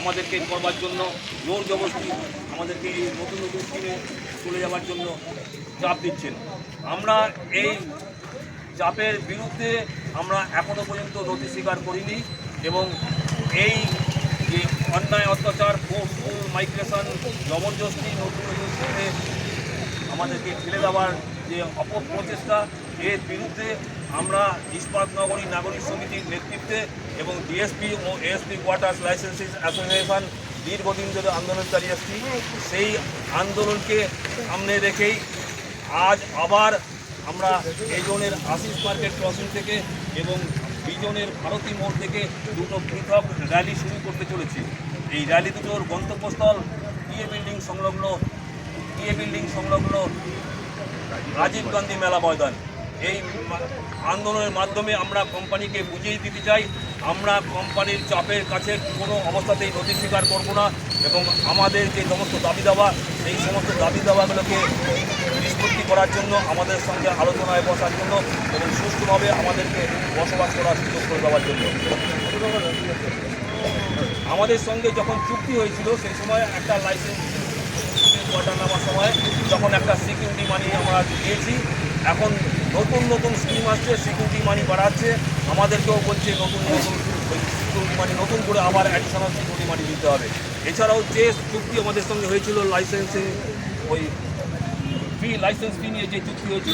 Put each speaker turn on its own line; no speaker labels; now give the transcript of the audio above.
আমাদেরকে করবার জন্য জোর জবরদস্তি আমাদেরকে এই নতুন নতুন স্কিমে চলে যাওয়ার জন্য চাপ দিচ্ছেন। আমরা এই চাপের বিরুদ্ধে আমরা এখনও পর্যন্ত নথি স্বীকার করিনি এবং এই যে অন্যায় অত্যাচার ফোর্সফুল মাইগ্রেশন জবরদস্তি নতুন নতুন স্কিমে আমাদেরকে ঠেলে দেওয়ার যে অপপ্রচেষ্টা এর বিরুদ্ধে আমরা ইস্পাত নগরী নাগরিক সমিতির নেতৃত্বে এবং ডিএসপি ও এএসপি কোয়ার্টার্স লাইসেন্সিং অ্যাসোসিয়েশন দীর্ঘদিন ধরে আন্দোলন চালিয়ে আসছি। সেই আন্দোলনকে সামনে রেখেই আজ আবার আমরা এই জোনের আশিস মার্কেট ক্রসিং থেকে এবং বিজনের ভারতী মোড় থেকে দুটো পৃথক র্যালি শুরু করতে চলেছি। এই র্যালি দুটোর গন্তব্যস্থল টিএ বিল্ডিং সংলগ্ন রাজীব গান্ধী মেলা ময়দান। এই আন্দোলনের মাধ্যমে আমরা কোম্পানিকে বুঝিয়ে দিতে চাই আমরা কোম্পানির চাপের কাছে কোনো অবস্থাতেই নথি স্বীকার করব না এবং আমাদের যে সমস্ত দাবি দাওয়া সেই সমস্ত দাবি দাওয়াগুলোকে নিষ্পত্তি করার জন্য আমাদের সঙ্গে আলোচনায় বসার জন্য এবং সুষ্ঠুভাবে আমাদেরকে বসবাস করার সুযোগ করে দেওয়ার জন্য। আমাদের সঙ্গে যখন চুক্তি হয়েছিল সেই সময় একটা লাইসেন্স কোয়ার্টার নেওয়ার সময় যখন একটা সিকিউরিটি মানি আমরা দিয়েছি, এখন নতুন নতুন স্কিম আসছে, সিকিউরিটি মানি বাড়াচ্ছে, আমাদেরকেও বলছে নতুন সিকিউরিটি মানি নতুন করে আবার অ্যাডিশনাল সিকিউরিটি মানি দিতে হবে। এছাড়াও যে চুক্তি আমাদের সঙ্গে হয়েছিল লাইসেন্সিং ওই লাইসেন্স ফি নিয়ে যে চুক্তি হয়েছিল